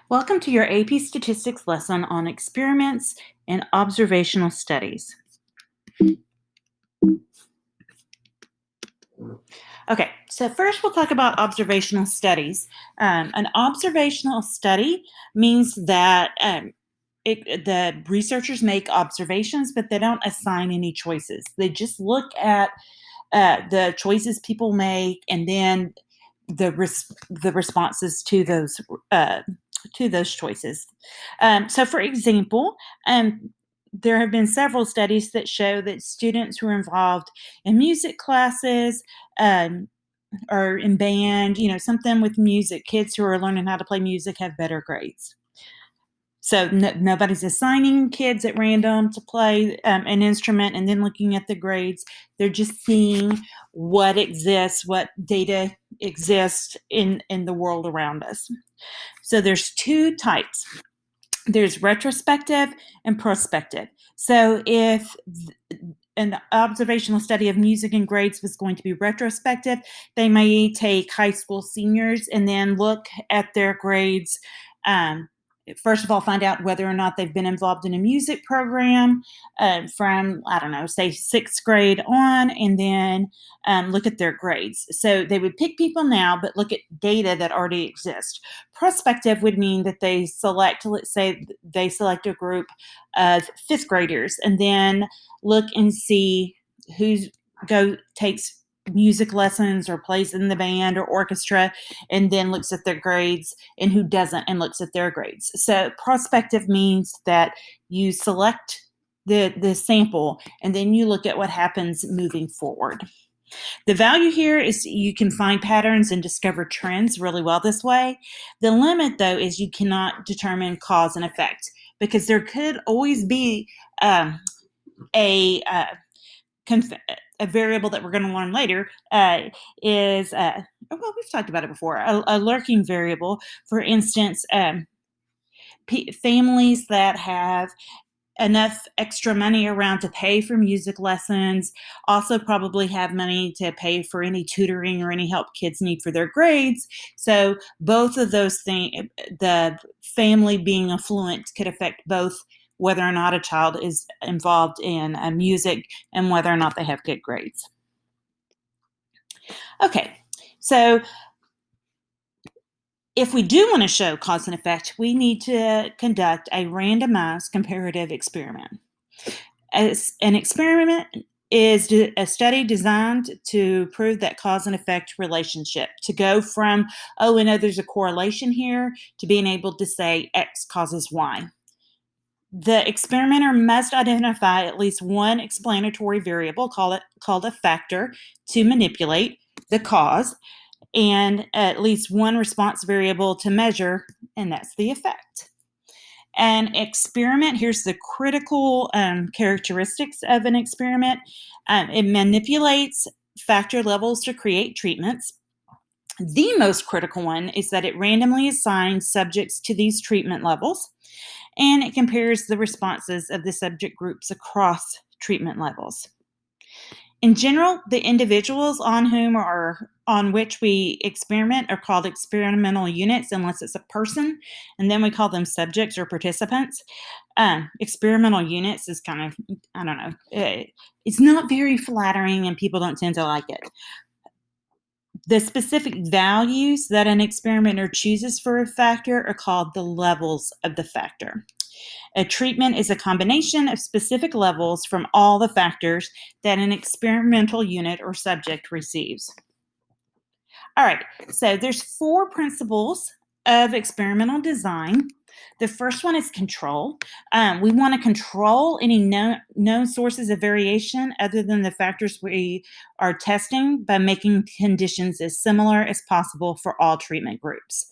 Welcome to your AP Statistics lesson on experiments and observational studies. Okay, so first we'll talk about observational studies. An observational study means that the researchers make observations, but they don't assign any choices. They just look at the choices people make and then the responses to those choices. So, for example, there have been several studies that show that students who are involved in music classes um, or in band, something with music, kids who are learning how to play music have better grades. So nobody's assigning kids at random to play an instrument and then looking at the grades. They're just seeing what exists, what data exists in the world around us. So there's two types. There's retrospective and prospective. So if an observational study of music and grades was going to be retrospective, they may take high school seniors and then look at their grades. First of all, find out whether or not they've been involved in a music program from, I don't know, say sixth grade on, and then look at their grades. So they would pick people now, but look at data that already exists. Prospective would mean that they select, let's say they select a group of fifth graders and then look and see who takes music lessons or plays in the band or orchestra and then looks at their grades, and who doesn't and looks at their grades. So prospective means that you select the sample and then you look at what happens moving forward. The value here is you can find patterns and discover trends really well this way. The limit, though, is you cannot determine cause and effect because there could always be a variable that we're going to learn later is, well, we've talked about it before, a lurking variable. For instance, families that have enough extra money around to pay for music lessons also probably have money to pay for any tutoring or any help kids need for their grades. So both of those things, the family being affluent could affect both whether or not a child is involved in music and whether or not they have good grades. Okay, so if we do want to show cause and effect, we need to conduct a randomized comparative experiment. As an experiment is a study designed to prove that cause and effect relationship, to go from, oh, we know there's a correlation here, to being able to say X causes Y. The experimenter must identify at least one explanatory variable, called a factor, to manipulate the cause, and at least one response variable to measure, and that's the effect. An experiment, here's the critical characteristics of an experiment. It manipulates factor levels to create treatments. The most critical one is that it randomly assigns subjects to these treatment levels, and it compares the responses of the subject groups across treatment levels. In general, the individuals on which we experiment are called experimental units, unless it's a person, and then we call them subjects or participants. Experimental units is kind of, I don't know, it's not very flattering and people don't tend to like it. The specific values that an experimenter chooses for a factor are called the levels of the factor. A treatment is a combination of specific levels from all the factors that an experimental unit or subject receives. All right, so there's 4 principles of experimental design. The first one is control. We want to control any known sources of variation other than the factors we are testing by making conditions as similar as possible for all treatment groups.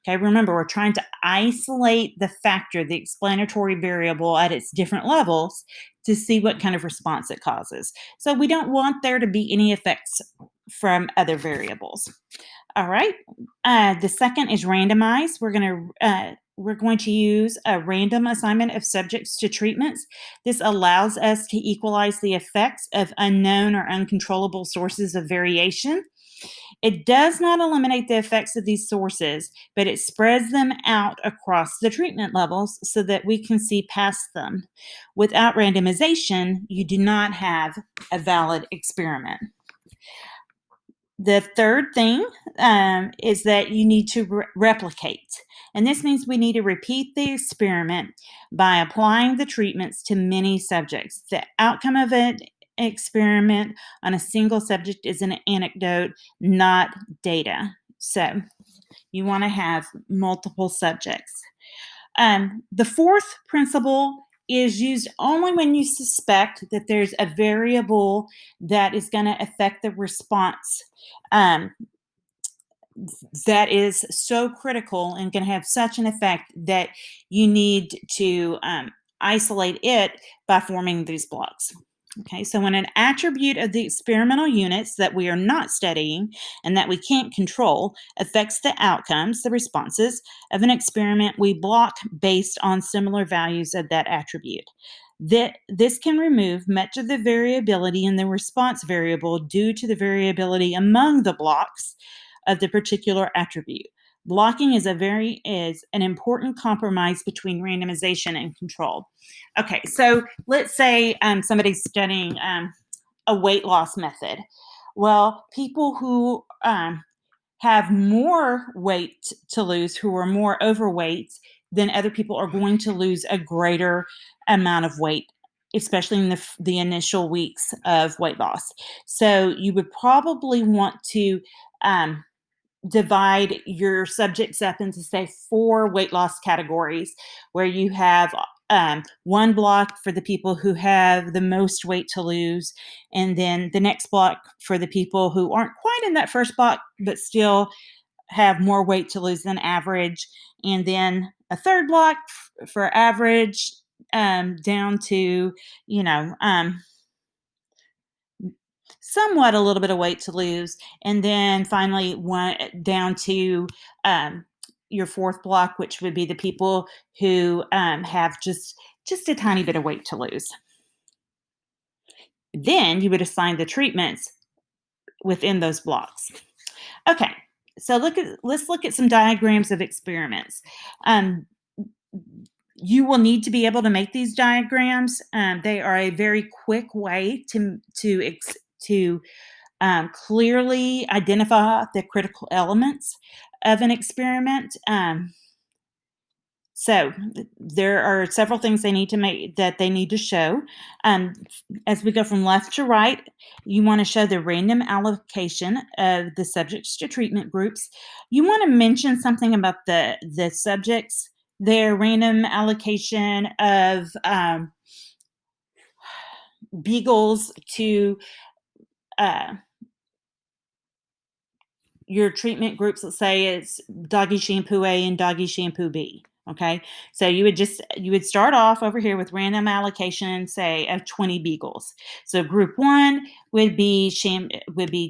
Okay, remember, we're trying to isolate the factor, the explanatory variable, at its different levels to see what kind of response it causes. So we don't want there to be any effects from other variables. All right, the second is randomized. We're going to use a random assignment of subjects to treatments. This allows us to equalize the effects of unknown or uncontrollable sources of variation. It does not eliminate the effects of these sources, but it spreads them out across the treatment levels so that we can see past them. Without randomization, you do not have a valid experiment. The third thing is that you need to replicate. And this means we need to repeat the experiment by applying the treatments to many subjects. The outcome of an experiment on a single subject is an anecdote, not data. So you want to have multiple subjects. The fourth principle is used only when you suspect that there's a variable that is going to affect the response that is so critical and can have such an effect that you need to isolate it by forming these blocks. Okay, so when an attribute of the experimental units that we are not studying and that we can't control affects the outcomes, the responses of an experiment, we block based on similar values of that attribute. This can remove much of the variability in the response variable due to the variability among the blocks of the particular attribute. Blocking is an important compromise between randomization and control. Okay, so let's say somebody's studying a weight loss method. Well, people who have more weight to lose, who are more overweight than other people, are going to lose a greater amount of weight, especially in the initial weeks of weight loss. So you would probably want to divide your subjects up into, say, 4 weight loss categories, where you have one block for the people who have the most weight to lose, and then the next block for the people who aren't quite in that first block but still have more weight to lose than average, and then a third block for average, down to, somewhat a little bit of weight to lose, and then finally one down to your fourth block, which would be the people who have just a tiny bit of weight to lose. Then you would assign the treatments within those blocks. Okay, so let's look at some diagrams of experiments. You will need to be able to make these diagrams. They are a very quick way to clearly identify the critical elements of an experiment. So there are several things they need to show. As we go from left to right, you want to show the random allocation of the subjects to treatment groups. You want to mention something about the subjects, their random allocation of beagles to your treatment groups. Let's say it's doggy shampoo A and doggy shampoo B. Okay, so you would start off over here with random allocation, say, of 20 beagles. So group 1 would be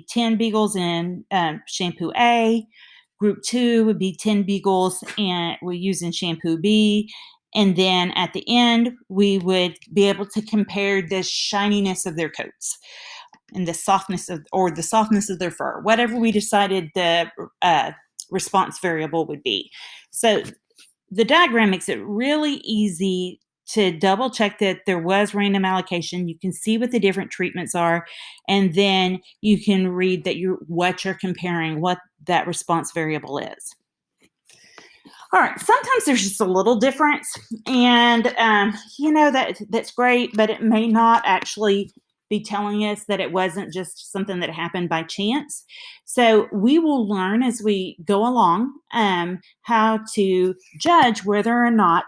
10 beagles in shampoo A. Group 2 would be 10 beagles and we're using shampoo B. And then at the end, we would be able to compare the shininess of their coats and the softness of their fur, whatever we decided the response variable would be. So the diagram makes it really easy to double check that there was random allocation. You can see what the different treatments are, and then you can read that what you're comparing, what that response variable is. All right, sometimes there's just a little difference, and that's great, but it may not actually be telling us that it wasn't just something that happened by chance. So we will learn as we go along how to judge whether or not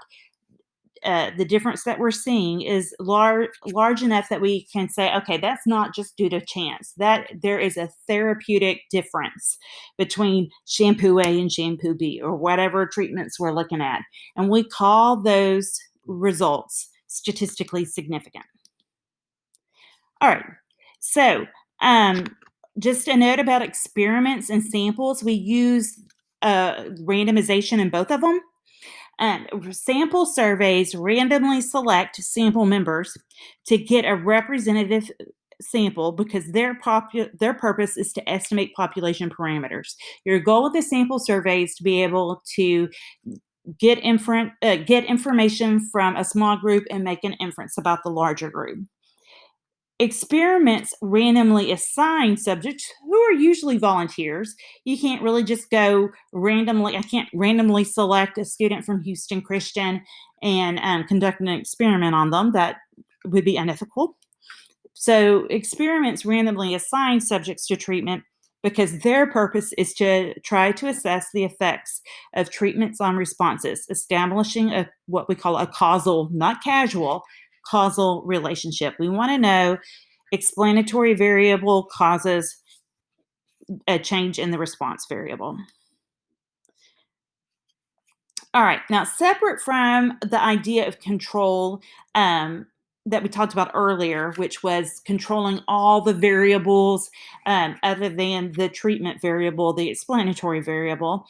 the difference that we're seeing is large enough that we can say, okay, that's not just due to chance, that there is a therapeutic difference between shampoo A and shampoo B, or whatever treatments we're looking at. And we call those results statistically significant. All right, so just a note about experiments and samples. We use randomization in both of them. Sample surveys randomly select sample members to get a representative sample because their purpose is to estimate population parameters. Your goal with the sample survey is to be able to get information from a small group and make an inference about the larger group. Experiments randomly assign subjects who are usually volunteers. You can't really just go randomly. I can't randomly select a student from Houston Christian and conduct an experiment on them. That would be unethical. So experiments randomly assign subjects to treatment because their purpose is to try to assess the effects of treatments on responses, establishing what we call a causal, not casual, causal relationship. We want to know explanatory variable causes a change in the response variable. All right, now separate from the idea of control that we talked about earlier, which was controlling all the variables other than the treatment variable, the explanatory variable,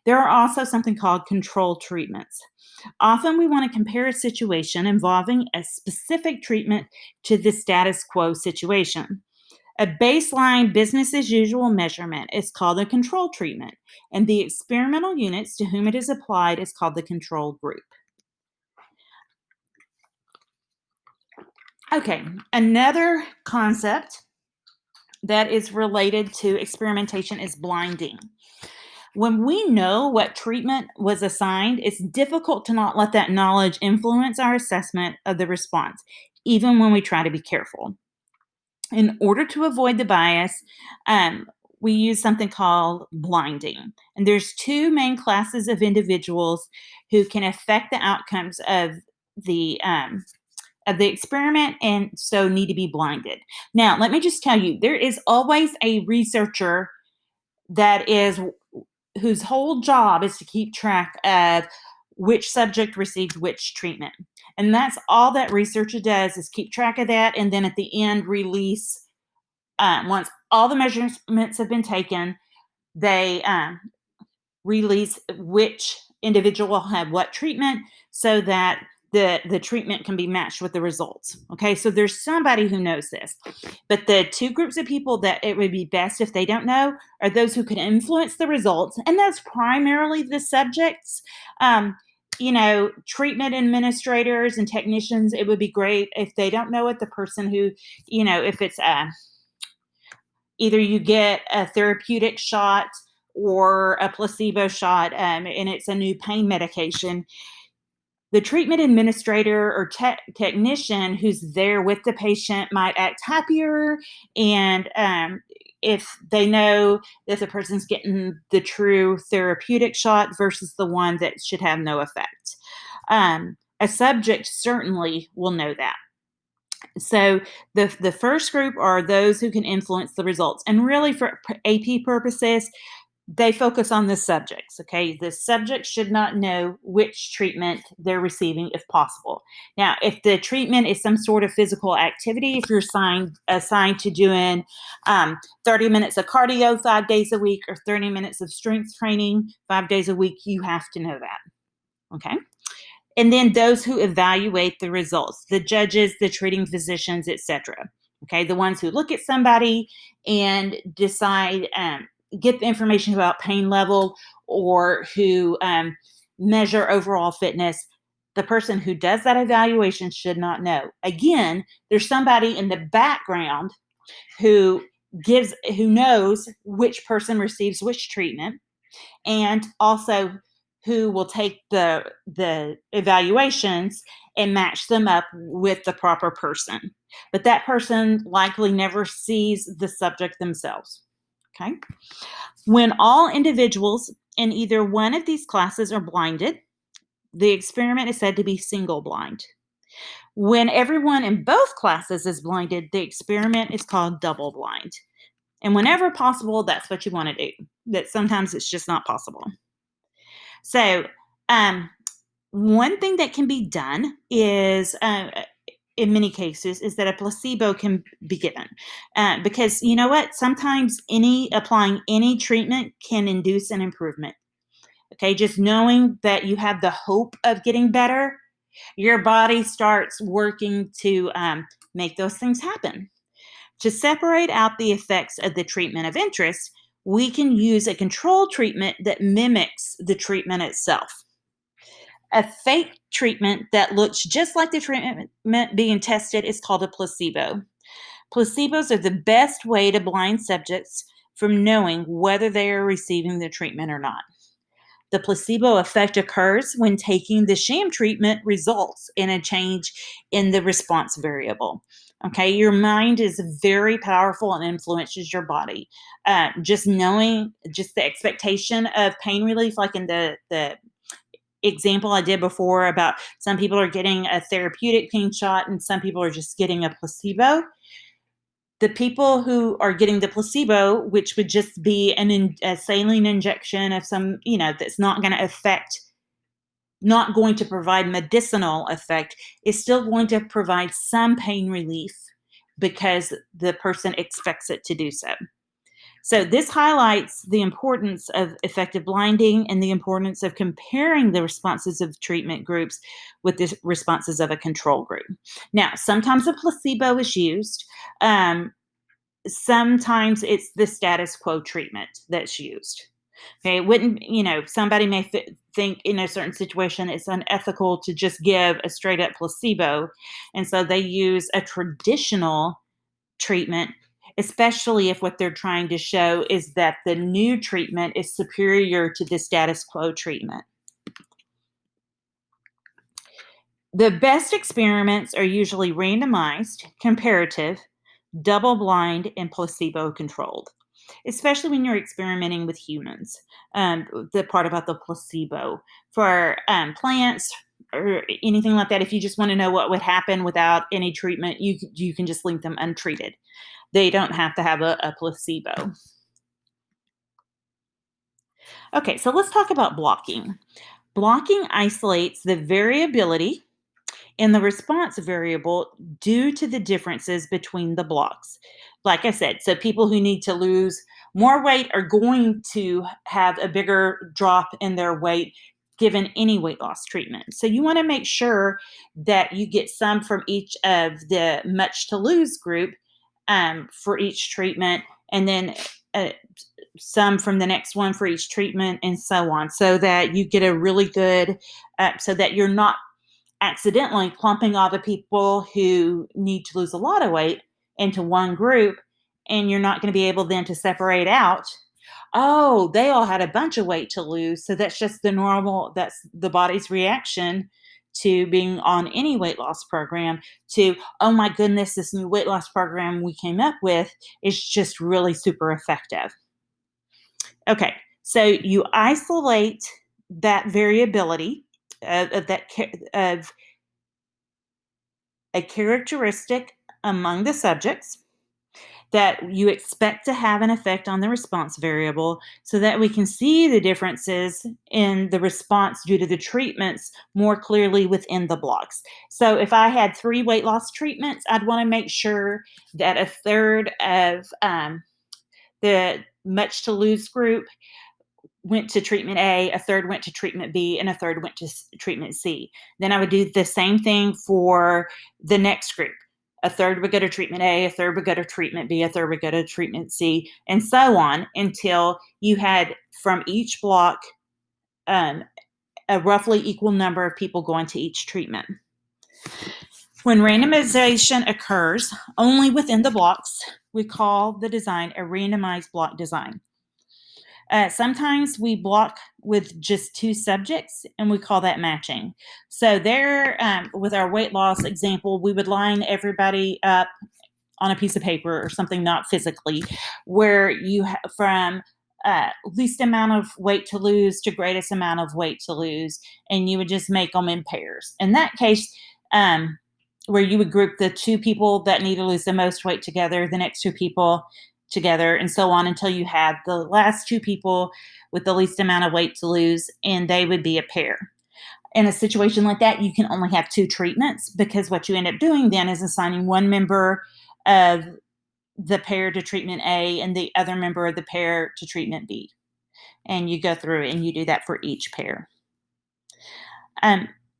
there are also something called control treatments. Often we want to compare a situation involving a specific treatment to the status quo situation. A baseline business as usual measurement is called a control treatment, and the experimental units to whom it is applied is called the control group. Okay, another concept that is related to experimentation is blinding. When we know what treatment was assigned, it's difficult to not let that knowledge influence our assessment of the response, even when we try to be careful. In order to avoid the bias, we use something called blinding. And there's two main classes of individuals who can affect the outcomes of the experiment and so need to be blinded. Now, let me just tell you, there is always a researcher whose whole job is to keep track of which subject received which treatment. And that's all that researcher does, is keep track of that, and then at the end release, once all the measurements have been taken, they release which individual had what treatment so that the treatment can be matched with the results. Okay, so there's somebody who knows this. But the two groups of people that it would be best if they don't know are those who can influence the results, and that's primarily the subjects. Treatment administrators and technicians, it would be great if they don't know it. The person who, if it's either you get a therapeutic shot or a placebo shot, and it's a new pain medication, the treatment administrator or technician who's there with the patient might act happier, and if they know that the person's getting the true therapeutic shot versus the one that should have no effect. A subject certainly will know that. So the first group are those who can influence the results. And really, for AP purposes, they focus on the subjects. Okay, the subjects should not know which treatment they're receiving if possible. Now, if the treatment is some sort of physical activity, if you're assigned to doing 30 minutes of cardio 5 days a week or 30 minutes of strength training 5 days a week, you have to know that. Okay. And then those who evaluate the results, the judges, the treating physicians, etc. Okay, the ones who look at somebody and decide, get the information about pain level, or who measure overall fitness. The person who does that evaluation should not know. Again, there's somebody in the background who knows which person receives which treatment, and also who will take the evaluations and match them up with the proper person. But that person likely never sees the subject themselves. Okay. When all individuals in either one of these classes are blinded, the experiment is said to be single blind. When everyone in both classes is blinded, the experiment is called double blind. And whenever possible, that's what you want to do. But sometimes it's just not possible. So, one thing that can be done is, in many cases, is that a placebo can be given. Because you know what? Sometimes applying any treatment can induce an improvement. Okay, just knowing that you have the hope of getting better, your body starts working to make those things happen. To separate out the effects of the treatment of interest, we can use a control treatment that mimics the treatment itself. A fake treatment that looks just like the treatment being tested is called a placebo. Placebos are the best way to blind subjects from knowing whether they are receiving the treatment or not. The placebo effect occurs when taking the sham treatment results in a change in the response variable. Okay, your mind is very powerful and influences your body. Just knowing, just the expectation of pain relief, like in the example I did before about some people are getting a therapeutic pain shot and some people are just getting a placebo. The people who are getting the placebo, which would just be a saline injection of some, that's not going to affect, not going to provide medicinal effect, is still going to provide some pain relief because the person expects it to do so. So this highlights the importance of effective blinding and the importance of comparing the responses of treatment groups with the responses of a control group. Now, sometimes a placebo is used. Sometimes it's the status quo treatment that's used. Okay, it wouldn't, somebody may think in a certain situation it's unethical to just give a straight up placebo. And so they use a traditional treatment, especially if what they're trying to show is that the new treatment is superior to the status quo treatment. The best experiments are usually randomized, comparative, double blind, and placebo controlled, especially when you're experimenting with humans. The part about the placebo for plants or anything like that, if you just want to know what would happen without any treatment, you can just leave them untreated. They don't have to have a placebo. Okay, so let's talk about blocking. Blocking isolates the variability in the response variable due to the differences between the blocks. Like I said, so people who need to lose more weight are going to have a bigger drop in their weight given any weight loss treatment. So you want to make sure that you get some from each of the much to lose group for each treatment, and then some from the next one for each treatment, and so on, so that you get a really good, so that you're not accidentally clumping all the people who need to lose a lot of weight into one group, and you're not going to be able then to separate out, oh, they all had a bunch of weight to lose, so that's just that's the body's reaction to being on any weight loss program, to, oh my goodness, this new weight loss program we came up with is just really super effective. Okay, so you isolate that variability of a characteristic among the subjects that you expect to have an effect on the response variable, so that we can see the differences in the response due to the treatments more clearly within the blocks. So if I had 3 weight loss treatments, I'd want to make sure that a third of the much to lose group went to treatment A, a third went to treatment B, and a third went to treatment C. Then I would do the same thing for the next group. A third would go to treatment A, a third would go to treatment B, a third would go to treatment C, and so on until you had from each block a roughly equal number of people going to each treatment. When randomization occurs only within the blocks, we call the design a randomized block design. Sometimes we block with just 2 subjects, and we call that matching. So there, with our weight loss example, we would line everybody up on a piece of paper or something, not physically, where you from least amount of weight to lose to greatest amount of weight to lose, and you would just make them in pairs. In that case, where you would group the 2 people that need to lose the most weight together, the next 2 people together, and so on until you had the last 2 people with the least amount of weight to lose, and they would be a pair. In a situation like that, you can only have 2 treatments, because what you end up doing then is assigning one member of the pair to treatment A and the other member of the pair to treatment B. And you go through and you do that for each pair.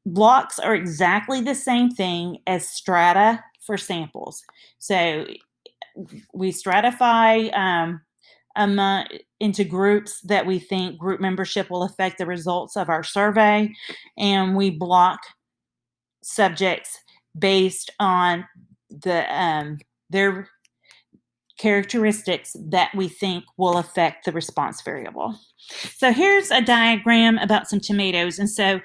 Blocks are exactly the same thing as strata for samples. So we stratify into groups that we think group membership will affect the results of our survey, and we block subjects based on their characteristics that we think will affect the response variable. So here's a diagram about some tomatoes. And so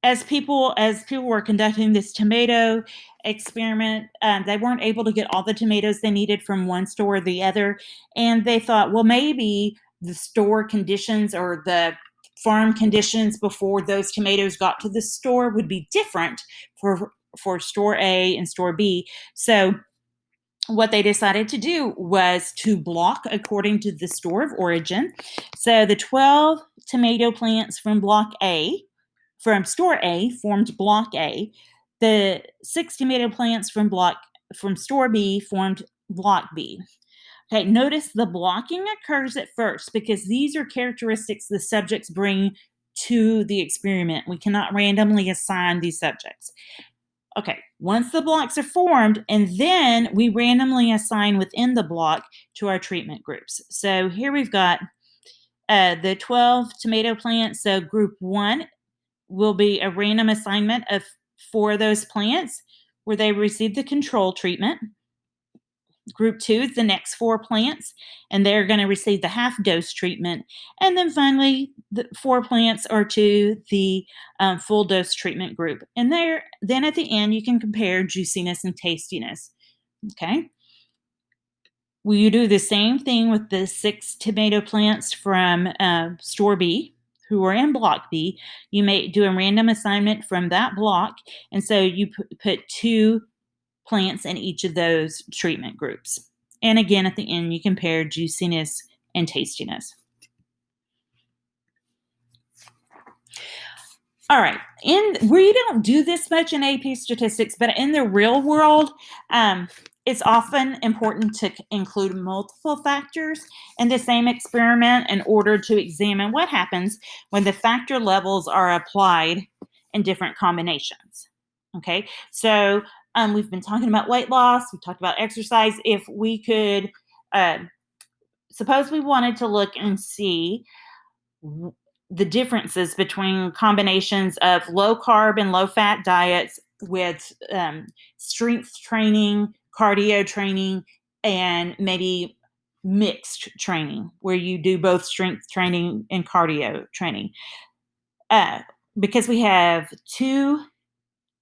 as people were conducting this tomato experiment, they weren't able to get all the tomatoes they needed from one store or the other. And they thought, well, maybe the store conditions or the farm conditions before those tomatoes got to the store would be different for store A and store B. So what they decided to do was to block according to the store of origin. So the 12 tomato plants from store A formed block A. The 6 tomato plants from store B formed block B. Okay, notice the blocking occurs at first because these are characteristics the subjects bring to the experiment. We cannot randomly assign these subjects. Okay, once the blocks are formed, and then we randomly assign within the block to our treatment groups. So here we've got the 12 tomato plants. So group 1 will be a random assignment of 4 of those plants where they receive the control treatment. Group 2 is the next 4 plants, and they're going to receive the half-dose treatment. And then finally, the 4 plants are to the full-dose treatment group. And then at the end, you can compare juiciness and tastiness. Okay. Will you do the same thing with the 6 tomato plants from store B who are in block B? You may do a random assignment from that block, and so you put 2 plants in each of those treatment groups. And again, at the end, you compare juiciness and tastiness. All right, we don't do this much in AP statistics, but in the real world, it's often important to include multiple factors in the same experiment in order to examine what happens when the factor levels are applied in different combinations. Okay, so we've been talking about weight loss, we talked about exercise. If we could, suppose we wanted to look and see the differences between combinations of low carb and low fat diets with strength training, cardio training, and maybe mixed training where you do both strength training and cardio training. Because we have 2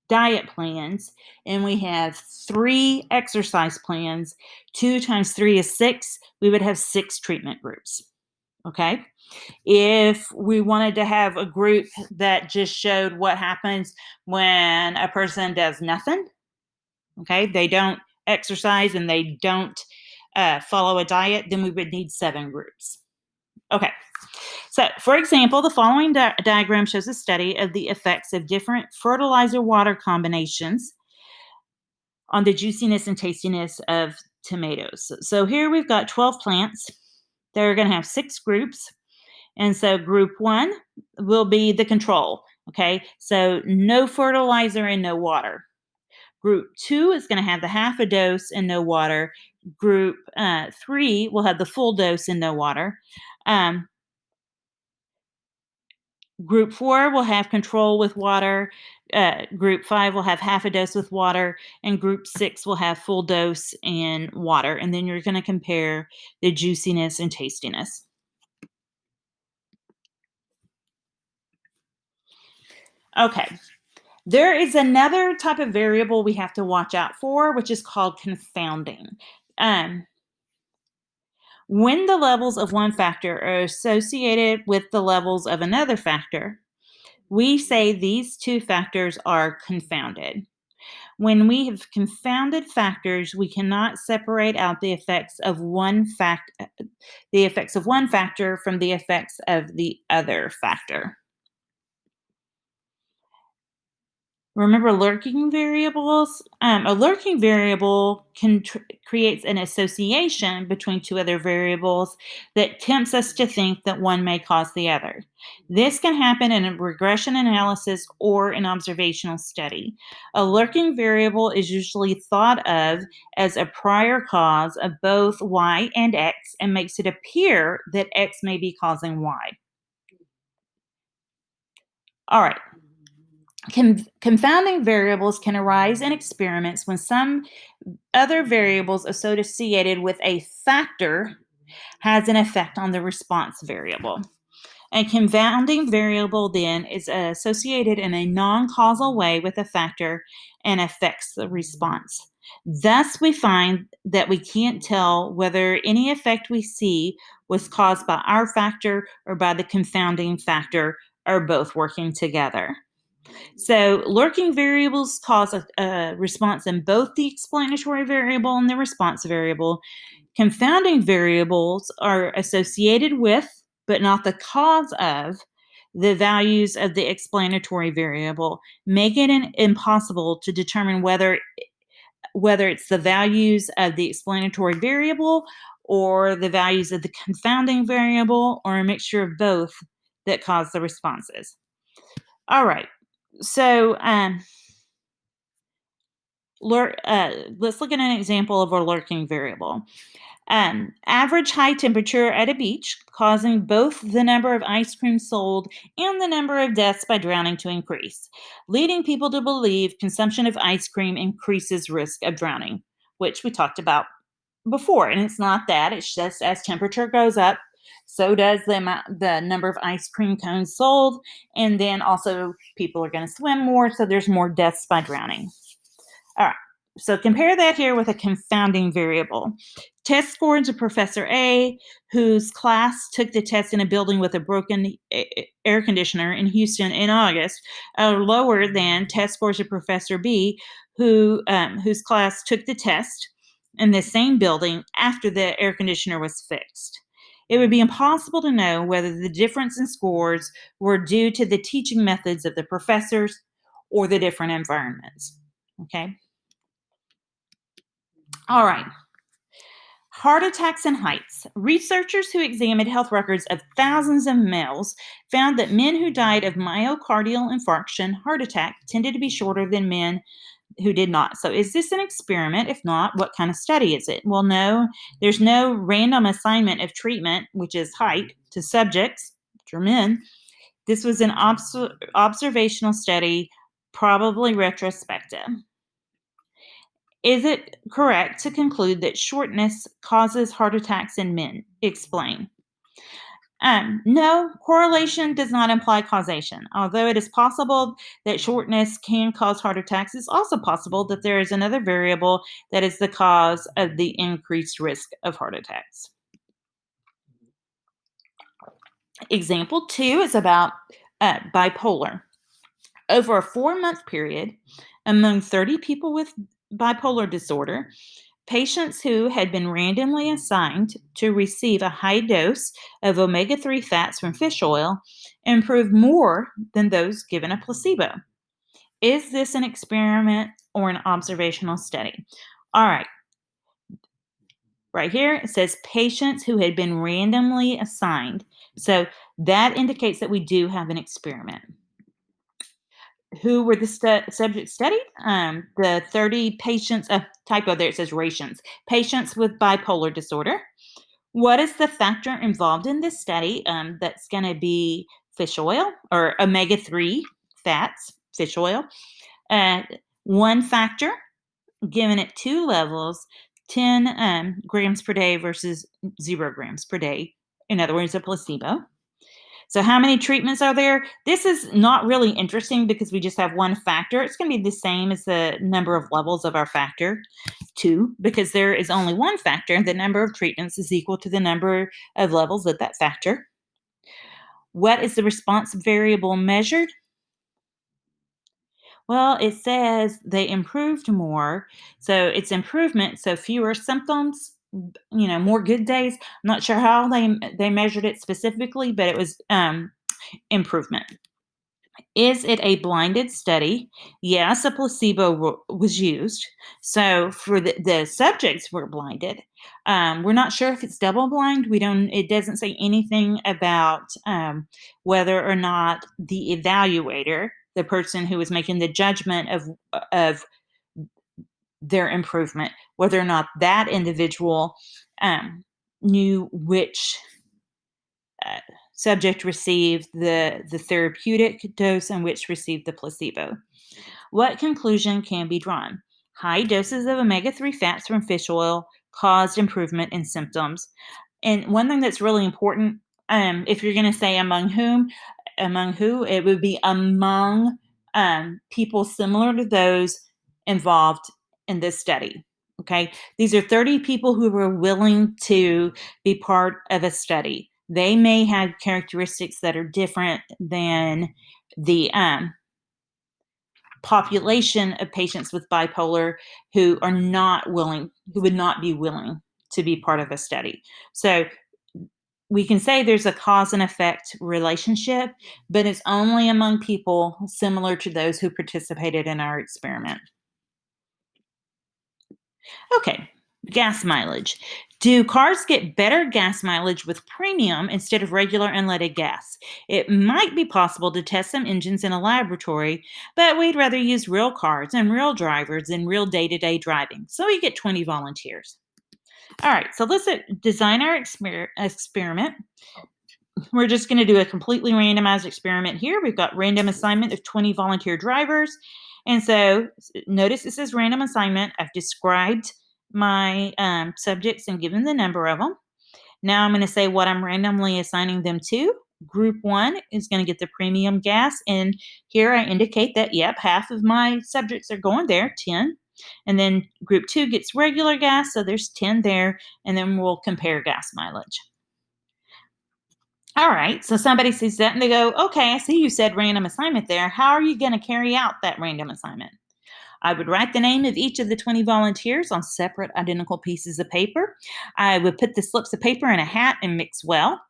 diet plans and we have 3 exercise plans, 2 times 3 is 6, we would have 6 treatment groups. Okay. If we wanted to have a group that just showed what happens when a person does nothing, okay, they don't exercise and they don't follow a diet, then we would need 7 groups. Okay, so for example, the following diagram shows a study of the effects of different fertilizer-water combinations on the juiciness and tastiness of tomatoes. So here we've got 12 plants. They're going to have 6 groups. And so group 1 will be the control, okay? So no fertilizer and no water. Group 2 is going to have the half a dose and no water. Group 3 will have the full dose and no water. Group 4 will have control with water. Group 5 will have half a dose with water. And group 6 will have full dose and water. And then you're going to compare the juiciness and tastiness. Okay, there is another type of variable we have to watch out for, which is called confounding. When the levels of one factor are associated with the levels of another factor, we say these 2 factors are confounded. When we have confounded factors, we cannot separate out the effects of one factor from the effects of the other factor. Remember lurking variables? A lurking variable creates an association between two other variables that tempts us to think that one may cause the other. This can happen in a regression analysis or an observational study. A lurking variable is usually thought of as a prior cause of both y and x and makes it appear that x may be causing y. All right. Confounding variables can arise in experiments when some other variables associated with a factor has an effect on the response variable. A confounding variable then is associated in a non-causal way with a factor and affects the response. Thus, we find that we can't tell whether any effect we see was caused by our factor or by the confounding factor or both working together. So, lurking variables cause a response in both the explanatory variable and the response variable. Confounding variables are associated with, but not the cause of, the values of the explanatory variable, making it impossible to determine whether it's the values of the explanatory variable or the values of the confounding variable or a mixture of both that cause the responses. All right. So, let's look at an example of a lurking variable. Average high temperature at a beach, causing both the number of ice cream sold and the number of deaths by drowning to increase, leading people to believe consumption of ice cream increases risk of drowning, which we talked about before. And it's not that; it's just as temperature goes up, so does the number of ice cream cones sold, and then also people are going to swim more, so there's more deaths by drowning. All right. So compare that here with a confounding variable. Test scores of Professor A, whose class took the test in a building with a broken air conditioner in Houston in August, are lower than test scores of Professor B, whose class took the test in the same building after the air conditioner was fixed. It would be impossible to know whether the difference in scores were due to the teaching methods of the professors or the different environments. Okay. All right. Heart attacks and heights. Researchers who examined health records of thousands of males found that men who died of myocardial infarction, heart attack, tended to be shorter than men who did not. So, is this an experiment? If not, what kind of study is it? Well, no, there's no random assignment of treatment, which is height, to subjects, which are men. This was an observational study, probably retrospective. Is it correct to conclude that shortness causes heart attacks in men? Explain. No, correlation does not imply causation. Although it is possible that shortness can cause heart attacks, it's also possible that there is another variable that is the cause of the increased risk of heart attacks. Example 2 is about bipolar. Over a 4-month period, among 30 people with bipolar disorder, patients who had been randomly assigned to receive a high dose of omega 3 fats from fish oil improved more than those given a placebo. Is this an experiment or an observational study? All right. Right here, it says patients who had been randomly assigned. So that indicates that we do have an experiment. Who were the subjects studied? The 30 patients, typo there, it says patients. Patients with bipolar disorder. What is the factor involved in this study? That's going to be fish oil or omega 3 fats, fish oil. One factor, given at 2 levels, 10 grams per day versus 0 grams per day. In other words, a placebo. So how many treatments are there? This is not really interesting because we just have one factor. It's going to be the same as the number of levels of our factor, 2, because there is only one factor. The number of treatments is equal to the number of levels of that factor. What is the response variable measured? Well, it says they improved more. So it's improvement, so fewer symptoms, more good days. I'm not sure how they measured it specifically, but it was improvement. Is it a blinded study? Yes, a placebo was used. So for the subjects were blinded. We're not sure if it's double blind. We don't. It doesn't say anything about whether or not the evaluator, the person who was making the judgment of their improvement, whether or not that individual knew which uh, subject received the therapeutic dose and which received the placebo. What conclusion can be drawn? High doses of omega 3 fats from fish oil caused improvement in symptoms. And one thing that's really important, if you're going to say among who, it would be among people similar to those involved in this study. Okay, these are 30 people who were willing to be part of a study. They may have characteristics that are different than the population of patients with bipolar who are not willing, who would not be willing to be part of a study. So we can say there's a cause and effect relationship, but it's only among people similar to those who participated in our experiment. Okay, gas mileage. Do cars get better gas mileage with premium instead of regular unleaded gas? It might be possible to test some engines in a laboratory, but we'd rather use real cars and real drivers in real day to day driving. So we get 20 volunteers. All right, so let's design our experiment. We're just going to do a completely randomized experiment here. We've got random assignment of 20 volunteer drivers. And so notice it says random assignment. I've described my subjects and given the number of them. Now I'm going to say what I'm randomly assigning them to. Group 1 is going to get the premium gas. And here I indicate that, yep, half of my subjects are going there, 10. And then group 2 gets regular gas, so there's 10 there. And then we'll compare gas mileage. All right, so somebody sees that and they go, okay, I see you said random assignment there. How are you going to carry out that random assignment? I would write the name of each of the 20 volunteers on separate identical pieces of paper. I would put the slips of paper in a hat and mix well.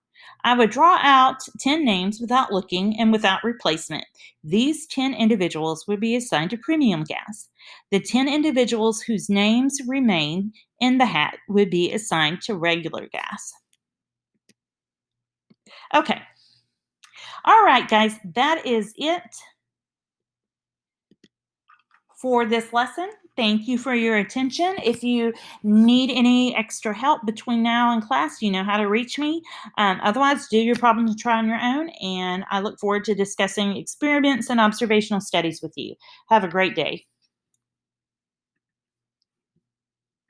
I would draw out 10 names without looking and without replacement. These 10 individuals would be assigned to premium gas. The 10 individuals whose names remain in the hat would be assigned to regular gas. Okay. All right, guys, that is it for this lesson. Thank you for your attention. If you need any extra help between now and class, you know how to reach me. Otherwise, do your problems and try on your own. And I look forward to discussing experiments and observational studies with you. Have a great day.